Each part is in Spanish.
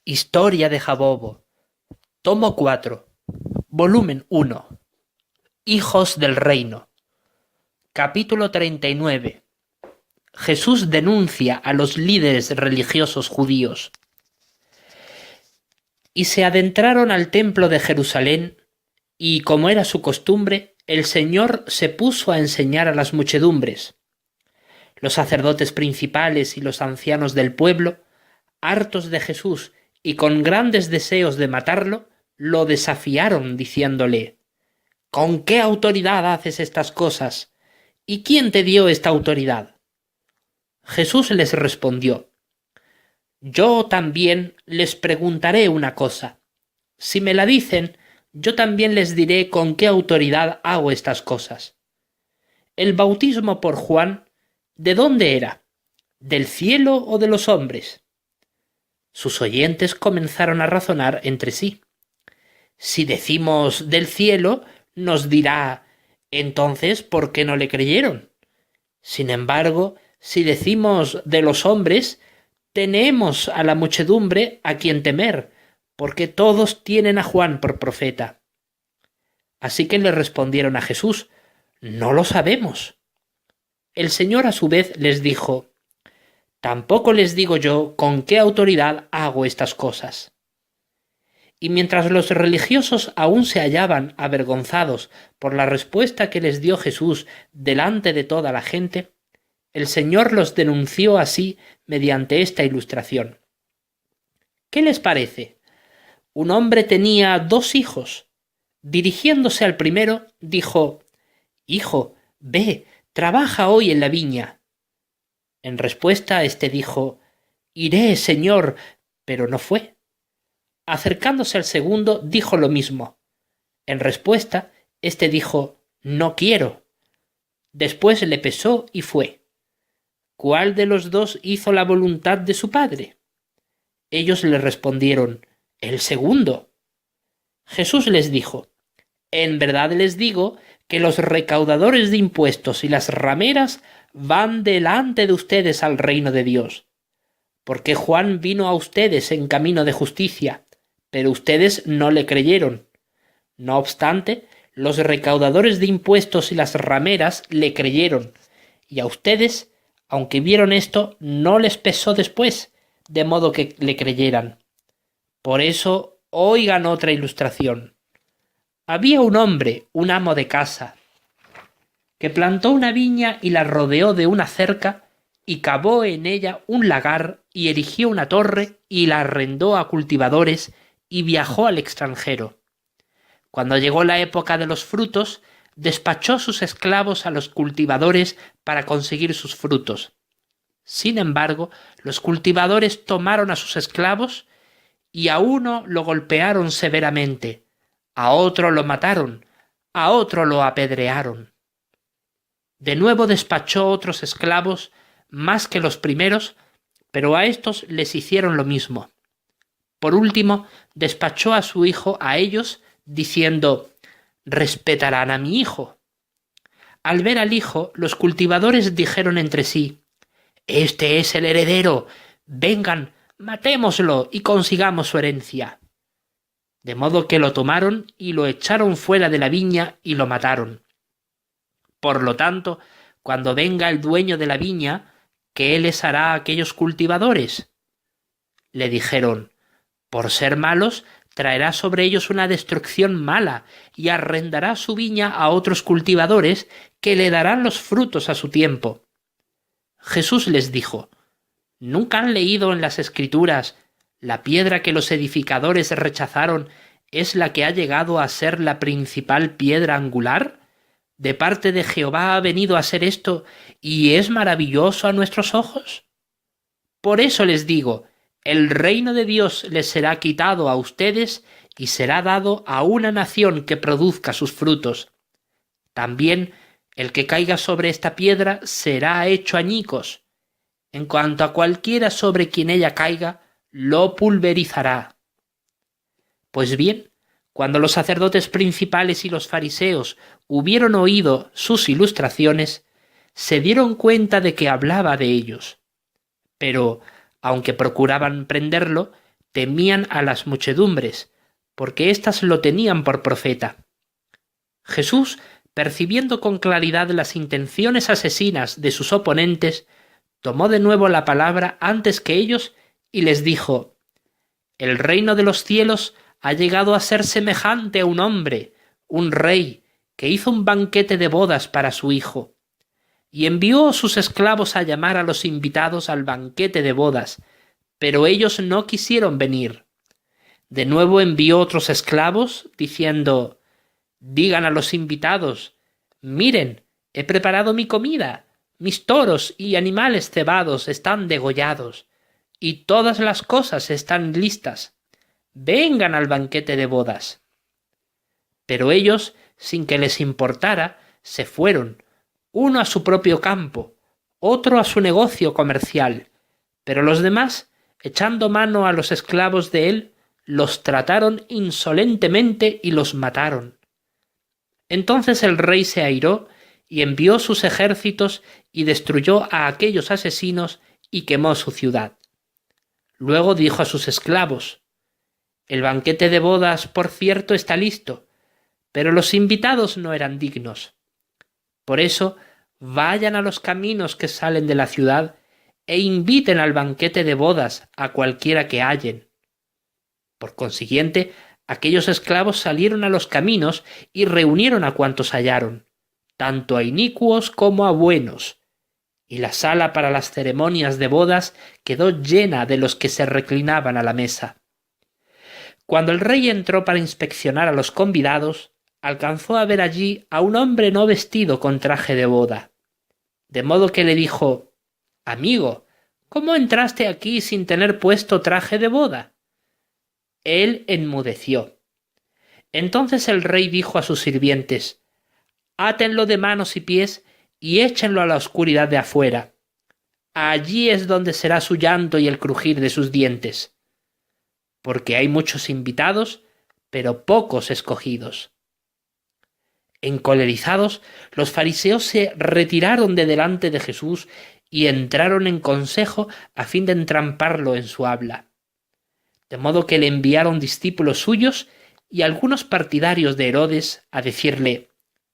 Historia de Jabobo, tomo 4, volumen 1, Hijos del Reino, capítulo 39. Jesús denuncia a los líderes religiosos judíos. Y se adentraron al templo de Jerusalén, y como era su costumbre, el Señor se puso a enseñar a las muchedumbres. Los sacerdotes principales y los ancianos del pueblo, hartos de Jesús y con grandes deseos de matarlo, lo desafiaron diciéndole: ¿Con qué autoridad haces estas cosas? ¿Y quién te dio esta autoridad? Jesús les respondió: Yo también les preguntaré una cosa. Si me la dicen, yo también les diré con qué autoridad hago estas cosas. El bautismo por Juan, ¿de dónde era? ¿Del cielo o de los hombres? Sus oyentes comenzaron a razonar entre sí. Si decimos del cielo, nos dirá: entonces, ¿por qué no le creyeron? Sin embargo, si decimos de los hombres, tenemos a la muchedumbre a quien temer, porque todos tienen a Juan por profeta. Así que le respondieron a Jesús: no lo sabemos. El Señor a su vez les dijo: tampoco les digo yo con qué autoridad hago estas cosas. Y mientras los religiosos aún se hallaban avergonzados por la respuesta que les dio Jesús delante de toda la gente, el Señor los denunció así mediante esta ilustración. ¿Qué les parece? Un hombre tenía 2 hijos. Dirigiéndose al primero, dijo: Hijo, ve, trabaja hoy en la viña. En respuesta, éste dijo: Iré, Señor, pero no fue. Acercándose al segundo, dijo lo mismo. En respuesta, éste dijo: no quiero. Después le pesó y fue. ¿Cuál de los 2 hizo la voluntad de su padre? Ellos le respondieron: el segundo. Jesús les dijo: en verdad les digo que los recaudadores de impuestos y las rameras van delante de ustedes al reino de Dios. Porque Juan vino a ustedes en camino de justicia, pero ustedes no le creyeron. No obstante, los recaudadores de impuestos y las rameras le creyeron, y a ustedes, aunque vieron esto, no les pesó después, de modo que le creyeran. Por eso, oigan otra ilustración. Había un hombre, un amo de casa, que plantó una viña y la rodeó de una cerca, y cavó en ella un lagar, y erigió una torre, y la arrendó a cultivadores, y viajó al extranjero. Cuando llegó la época de los frutos, despachó sus esclavos a los cultivadores para conseguir sus frutos. Sin embargo, los cultivadores tomaron a sus esclavos, y a uno lo golpearon severamente, a otro lo mataron, a otro lo apedrearon. De nuevo despachó otros esclavos, más que los primeros, pero a estos les hicieron lo mismo. Por último, despachó a su hijo a ellos, diciendo: respetarán a mi hijo. Al ver al hijo, los cultivadores dijeron entre sí: este es el heredero, vengan, matémoslo y consigamos su herencia. De modo que lo tomaron y lo echaron fuera de la viña y lo mataron. Por lo tanto, cuando venga el dueño de la viña, ¿qué les hará a aquellos cultivadores? Le dijeron: por ser malos, traerá sobre ellos una destrucción mala y arrendará su viña a otros cultivadores que le darán los frutos a su tiempo. Jesús les dijo: ¿nunca han leído en las Escrituras: la piedra que los edificadores rechazaron es la que ha llegado a ser la principal piedra angular? ¿De parte de Jehová ha venido a ser esto, y es maravilloso a nuestros ojos? Por eso les digo: el reino de Dios les será quitado a ustedes y será dado a una nación que produzca sus frutos. También el que caiga sobre esta piedra será hecho añicos. En cuanto a cualquiera sobre quien ella caiga, lo pulverizará. Pues bien, cuando los sacerdotes principales y los fariseos hubieron oído sus ilustraciones, se dieron cuenta de que hablaba de ellos. Pero, aunque procuraban prenderlo, temían a las muchedumbres, porque éstas lo tenían por profeta. Jesús, percibiendo con claridad las intenciones asesinas de sus oponentes, tomó de nuevo la palabra antes que ellos y les dijo: «El reino de los cielos ha llegado a ser semejante a un hombre, un rey, que hizo un banquete de bodas para su hijo, y envió a sus esclavos a llamar a los invitados al banquete de bodas, pero ellos no quisieron venir. De nuevo envió otros esclavos, diciendo: digan a los invitados: miren, he preparado mi comida, mis toros y animales cebados están degollados, y todas las cosas están listas. Vengan al banquete de bodas». Pero ellos, sin que les importara, se fueron, uno a su propio campo, otro a su negocio comercial, pero los demás, echando mano a los esclavos de él, los trataron insolentemente y los mataron. Entonces el rey se airó y envió sus ejércitos y destruyó a aquellos asesinos y quemó su ciudad. Luego dijo a sus esclavos: «El banquete de bodas, por cierto, está listo, pero los invitados no eran dignos. Por eso, vayan a los caminos que salen de la ciudad e inviten al banquete de bodas a cualquiera que hallen». Por consiguiente, aquellos esclavos salieron a los caminos y reunieron a cuantos hallaron, tanto a inicuos como a buenos, y la sala para las ceremonias de bodas quedó llena de los que se reclinaban a la mesa. Cuando el rey entró para inspeccionar a los convidados, alcanzó a ver allí a un hombre no vestido con traje de boda, de modo que le dijo: «Amigo, ¿cómo entraste aquí sin tener puesto traje de boda?». Él enmudeció. Entonces el rey dijo a sus sirvientes: «Átenlo de manos y pies y échenlo a la oscuridad de afuera. Allí es donde será su llanto y el crujir de sus dientes, porque hay muchos invitados, pero pocos escogidos». Encolerizados, los fariseos se retiraron de delante de Jesús y entraron en consejo a fin de entramparlo en su habla. De modo que le enviaron discípulos suyos y algunos partidarios de Herodes a decirle: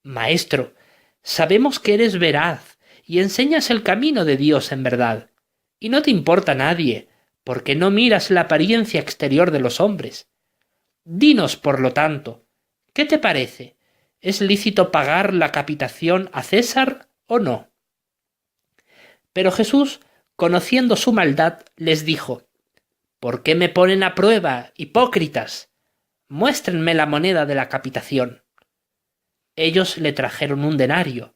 «Maestro, sabemos que eres veraz y enseñas el camino de Dios en verdad, y no te importa nadie, porque no miras la apariencia exterior de los hombres. Dinos, por lo tanto, ¿qué te parece? ¿Es lícito pagar la capitación a César o no?». Pero Jesús, conociendo su maldad, les dijo: «¿Por qué me ponen a prueba, hipócritas? Muéstrenme la moneda de la capitación». Ellos le trajeron un denario,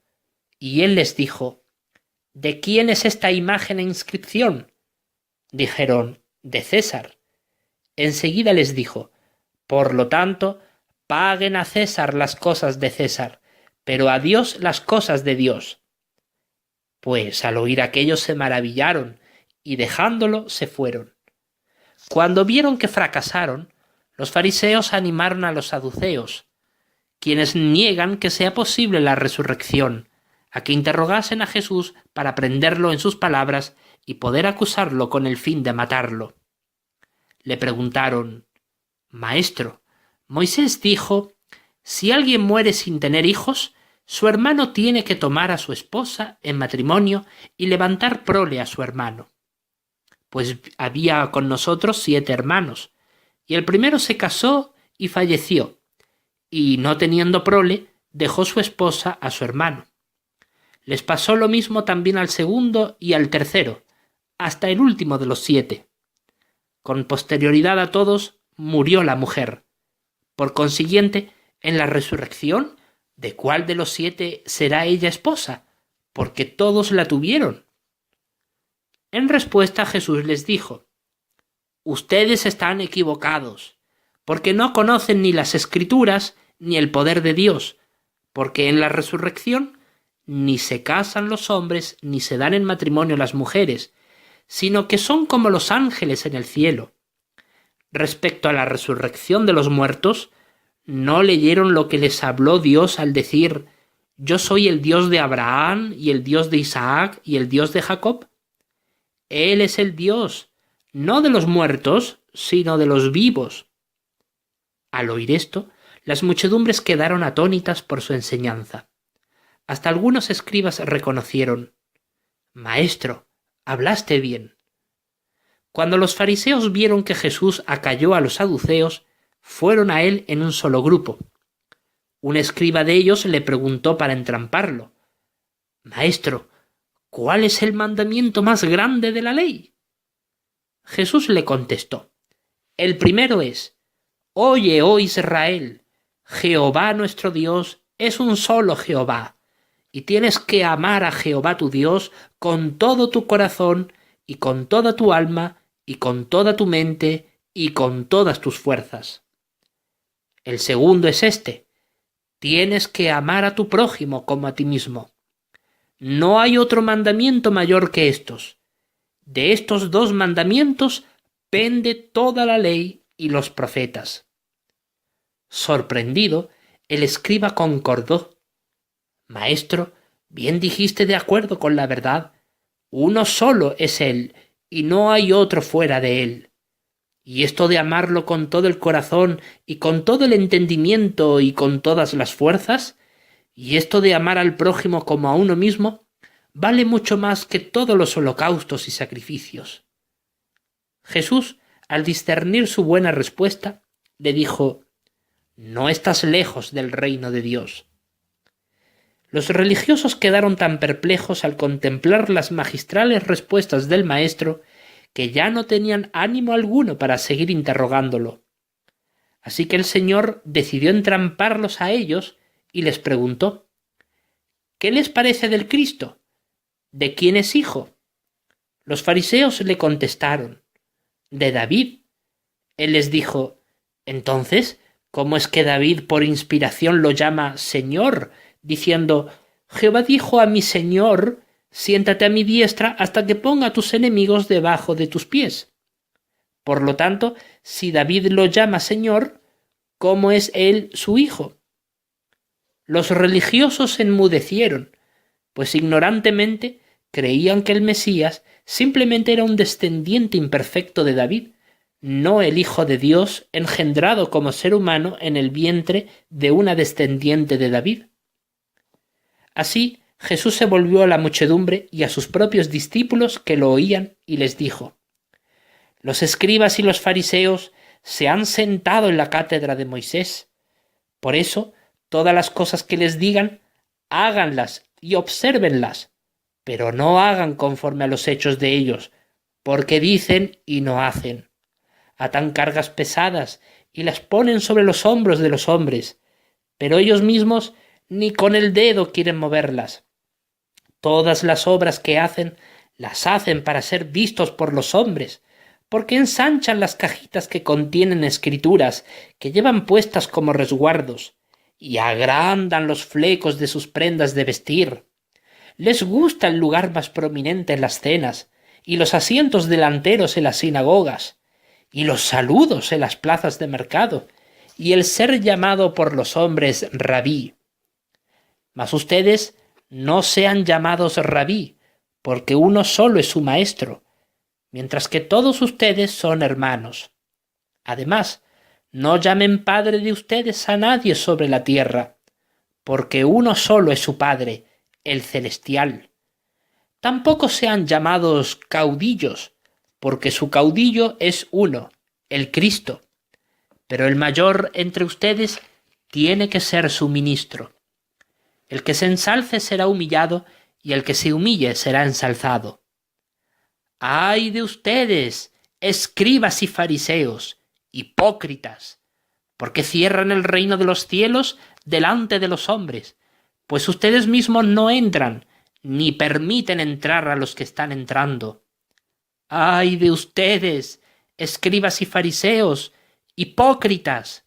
y él les dijo: «¿De quién es esta imagen e inscripción?». Dijeron: «De César». Enseguida les dijo: «Por lo tanto, paguen a César las cosas de César, pero a Dios las cosas de Dios». Pues al oír aquello se maravillaron, y dejándolo se fueron. Cuando vieron que fracasaron, los fariseos animaron a los saduceos, quienes niegan que sea posible la resurrección, a que interrogasen a Jesús para prenderlo en sus palabras y poder acusarlo con el fin de matarlo. Le preguntaron: «Maestro, Moisés dijo: si alguien muere sin tener hijos, su hermano tiene que tomar a su esposa en matrimonio y levantar prole a su hermano. Pues había con nosotros 7 hermanos, y el primero se casó y falleció, y no teniendo prole, dejó su esposa a su hermano. Les pasó lo mismo también al segundo y al tercero, hasta el último de los 7. Con posterioridad a todos, murió la mujer. Por consiguiente, en la resurrección, ¿de cuál de los 7 será ella esposa? Porque todos la tuvieron». En respuesta, Jesús les dijo: «Ustedes están equivocados, porque no conocen ni las Escrituras ni el poder de Dios, porque en la resurrección ni se casan los hombres ni se dan en matrimonio las mujeres, sino que son como los ángeles en el cielo. Respecto a la resurrección de los muertos, ¿no leyeron lo que les habló Dios al decir: yo soy el Dios de Abraham y el Dios de Isaac y el Dios de Jacob? Él es el Dios, no de los muertos, sino de los vivos. Al oír esto, las muchedumbres quedaron atónitas por su enseñanza. Hasta algunos escribas reconocieron: Maestro, hablaste bien. Cuando los fariseos vieron que Jesús acalló a los saduceos, fueron a él en un solo grupo. Un escriba de ellos le preguntó para entramparlo: Maestro, ¿cuál es el mandamiento más grande de la ley? Jesús le contestó: El primero es: Oye, oh Israel, Jehová nuestro Dios es un solo Jehová, y tienes que amar a Jehová tu Dios con todo tu corazón, y con toda tu alma, y con toda tu mente, y con todas tus fuerzas. El segundo es este: tienes que amar a tu prójimo como a ti mismo. No hay otro mandamiento mayor que estos. De estos dos mandamientos pende toda la ley y los profetas. Sorprendido, el escriba concordó: Maestro, bien dijiste de acuerdo con la verdad. Uno solo es Él, y no hay otro fuera de Él. Y esto de amarlo con todo el corazón, y con todo el entendimiento, y con todas las fuerzas, y esto de amar al prójimo como a uno mismo, vale mucho más que todos los holocaustos y sacrificios. Jesús, al discernir su buena respuesta, le dijo: No estás lejos del reino de Dios. Los religiosos quedaron tan perplejos al contemplar las magistrales respuestas del maestro que ya no tenían ánimo alguno para seguir interrogándolo. Así que el Señor decidió entramparlos a ellos y les preguntó: ¿Qué les parece del Cristo? ¿De quién es hijo? Los fariseos le contestaron: de David. Él les dijo: Entonces, ¿cómo es que David por inspiración lo llama Señor, diciendo: Jehová dijo a mi Señor, siéntate a mi diestra hasta que ponga a tus enemigos debajo de tus pies? Por lo tanto, si David lo llama Señor, ¿cómo es él su hijo? Los religiosos enmudecieron, pues ignorantemente creían que el Mesías simplemente era un descendiente imperfecto de David, no el Hijo de Dios engendrado como ser humano en el vientre de una descendiente de David. Así, Jesús se volvió a la muchedumbre y a sus propios discípulos que lo oían y les dijo: Los escribas y los fariseos se han sentado en la cátedra de Moisés. Por eso, todas las cosas que les digan, háganlas y obsérvenlas, pero no hagan conforme a los hechos de ellos, porque dicen y no hacen. Atan cargas pesadas y las ponen sobre los hombros de los hombres, pero ellos mismos ni con el dedo quieren moverlas. Todas las obras que hacen, las hacen para ser vistos por los hombres, porque ensanchan las cajitas que contienen escrituras que llevan puestas como resguardos, y agrandan los flecos de sus prendas de vestir. Les gusta el lugar más prominente en las cenas, y los asientos delanteros en las sinagogas, y los saludos en las plazas de mercado, y el ser llamado por los hombres rabí. Mas ustedes no sean llamados rabí, porque uno solo es su maestro, mientras que todos ustedes son hermanos. Además, no llamen padre de ustedes a nadie sobre la tierra, porque uno solo es su Padre, el celestial. Tampoco sean llamados caudillos, porque su caudillo es uno, el Cristo. Pero el mayor entre ustedes tiene que ser su ministro. El que se ensalce será humillado, y el que se humille será ensalzado. ¡Ay de ustedes, escribas y fariseos, hipócritas! Porque cierran el reino de los cielos delante de los hombres, pues ustedes mismos no entran, ni permiten entrar a los que están entrando. ¡Ay de ustedes, escribas y fariseos, hipócritas!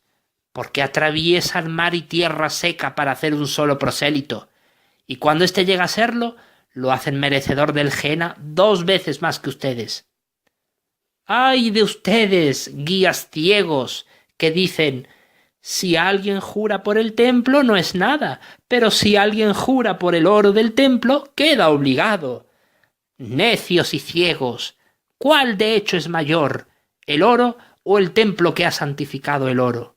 Porque atraviesan mar y tierra seca para hacer un solo prosélito, y cuando éste llega a serlo, lo hacen merecedor del Gehenna 2 veces más que ustedes. ¡Ay de ustedes, guías ciegos, que dicen: si alguien jura por el templo no es nada, pero si alguien jura por el oro del templo, queda obligado! Necios y ciegos, ¿cuál de hecho es mayor, el oro o el templo que ha santificado el oro?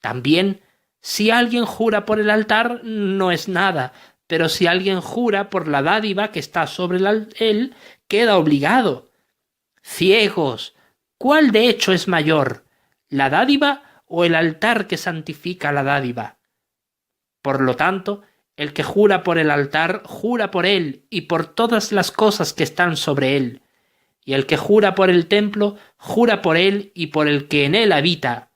También, si alguien jura por el altar, no es nada, pero si alguien jura por la dádiva que está sobre él, queda obligado. Ciegos, ¿cuál de hecho es mayor, la dádiva o el altar que santifica la dádiva? Por lo tanto, el que jura por el altar, jura por él y por todas las cosas que están sobre él. Y el que jura por el templo, jura por él y por el que en él habita.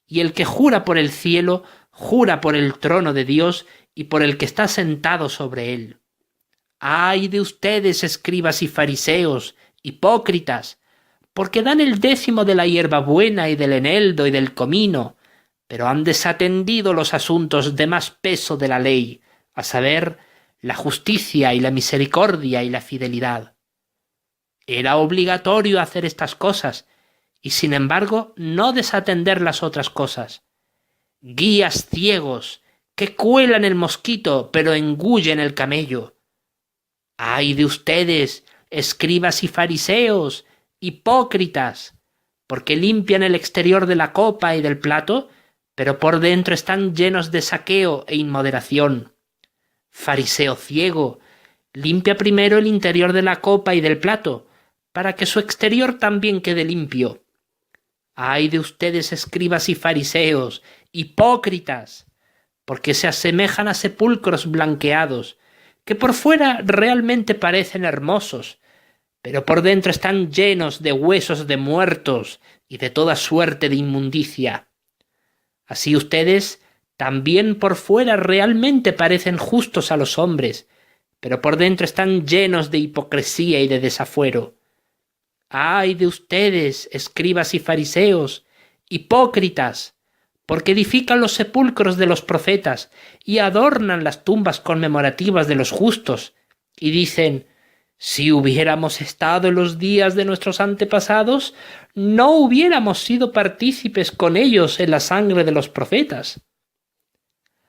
Y el que jura por el cielo, jura por el trono de Dios y por el que está sentado sobre él. ¡Ay de ustedes, escribas y fariseos, hipócritas! Porque dan el 10 de la hierbabuena y del eneldo y del comino, pero han desatendido los asuntos de más peso de la ley, a saber, la justicia y la misericordia y la fidelidad. Era obligatorio hacer estas cosas, y sin embargo no desatender las otras cosas. Guías ciegos, que cuelan el mosquito, pero engullen el camello. ¡Ay de ustedes, escribas y fariseos, hipócritas! Porque limpian el exterior de la copa y del plato, pero por dentro están llenos de saqueo e inmoderación. Fariseo ciego, limpia primero el interior de la copa y del plato, para que su exterior también quede limpio. ¡Ay de ustedes, escribas y fariseos, hipócritas! Porque se asemejan a sepulcros blanqueados, que por fuera realmente parecen hermosos, pero por dentro están llenos de huesos de muertos y de toda suerte de inmundicia. Así ustedes también por fuera realmente parecen justos a los hombres, pero por dentro están llenos de hipocresía y de desafuero. ¡Ay de ustedes, escribas y fariseos, hipócritas! Porque edifican los sepulcros de los profetas y adornan las tumbas conmemorativas de los justos, y dicen: si hubiéramos estado en los días de nuestros antepasados, no hubiéramos sido partícipes con ellos en la sangre de los profetas.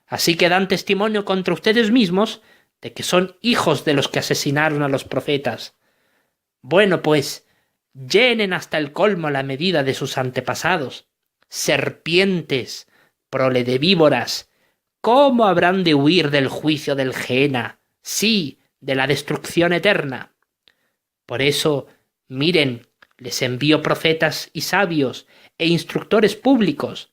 Así que dan testimonio contra ustedes mismos de que son hijos de los que asesinaron a los profetas. Bueno, pues, llenen hasta el colmo la medida de sus antepasados. Serpientes, prole de víboras, ¿cómo habrán de huir del juicio del Gehenna? Sí, de la destrucción eterna. Por eso, miren, les envío profetas y sabios e instructores públicos.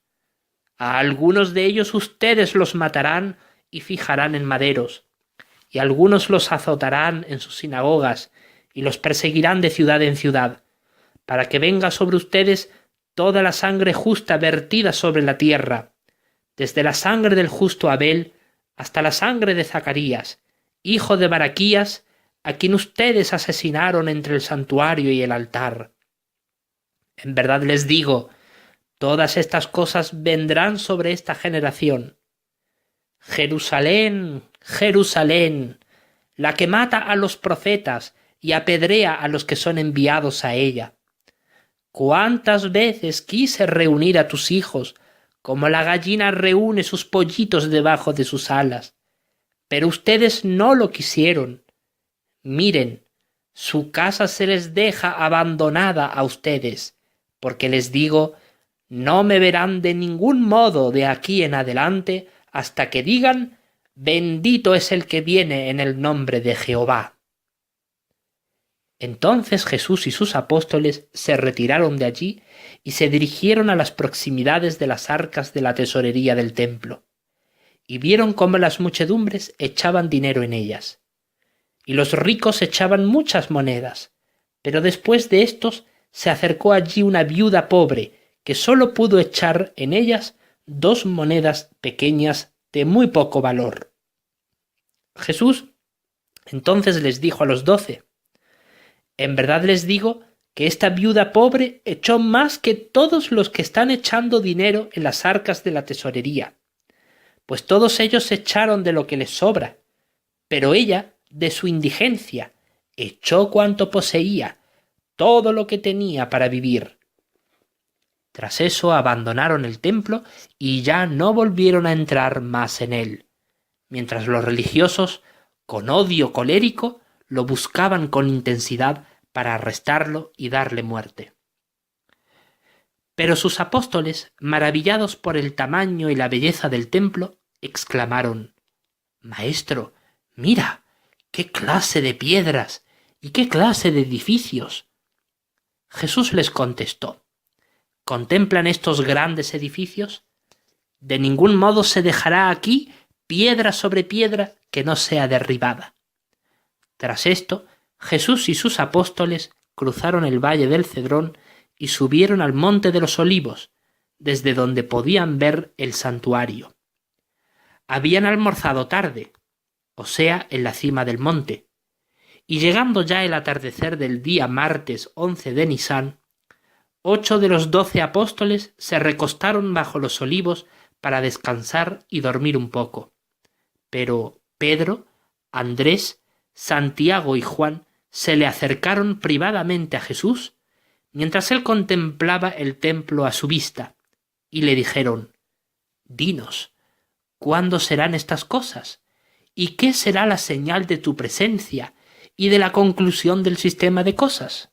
A algunos de ellos ustedes los matarán y fijarán en maderos, y algunos los azotarán en sus sinagogas y los perseguirán de ciudad en ciudad, para que venga sobre ustedes toda la sangre justa vertida sobre la tierra, desde la sangre del justo Abel hasta la sangre de Zacarías, hijo de Baraquías, a quien ustedes asesinaron entre el santuario y el altar. En verdad les digo, todas estas cosas vendrán sobre esta generación. Jerusalén, Jerusalén, la que mata a los profetas y apedrea a los que son enviados a ella. ¿Cuántas veces quise reunir a tus hijos, como la gallina reúne sus pollitos debajo de sus alas? Pero ustedes no lo quisieron. Miren, su casa se les deja abandonada a ustedes, porque les digo, no me verán de ningún modo de aquí en adelante hasta que digan: bendito es el que viene en el nombre de Jehová. Entonces Jesús y sus apóstoles se retiraron de allí y se dirigieron a las proximidades de las arcas de la tesorería del templo, y vieron cómo las muchedumbres echaban dinero en ellas. Y los ricos echaban muchas monedas, pero después de estos se acercó allí una viuda pobre que sólo pudo echar en ellas 2 monedas pequeñas de muy poco valor. Jesús entonces les dijo a los 12: en verdad les digo que esta viuda pobre echó más que todos los que están echando dinero en las arcas de la tesorería, pues todos ellos echaron de lo que les sobra, pero ella, de su indigencia, echó cuanto poseía, todo lo que tenía para vivir. Tras eso abandonaron el templo y ya no volvieron a entrar más en él, mientras los religiosos, con odio colérico, lo buscaban con intensidad para arrestarlo y darle muerte. Pero sus apóstoles, maravillados por el tamaño y la belleza del templo, exclamaron: Maestro, mira, qué clase de piedras y qué clase de edificios. Jesús les contestó: ¿Contemplan estos grandes edificios? De ningún modo se dejará aquí piedra sobre piedra que no sea derribada. Tras esto, Jesús y sus apóstoles cruzaron el valle del Cedrón y subieron al monte de los Olivos, desde donde podían ver el santuario. Habían almorzado tarde, o sea, en la cima del monte, y llegando ya el atardecer del día martes 11 de Nisán, 8 de los 12 apóstoles se recostaron bajo los olivos para descansar y dormir un poco. Pero Pedro, Andrés, Santiago y Juan se le acercaron privadamente a Jesús mientras él contemplaba el templo a su vista, y le dijeron: Dinos, ¿cuándo serán estas cosas? ¿Y qué será la señal de tu presencia y de la conclusión del sistema de cosas?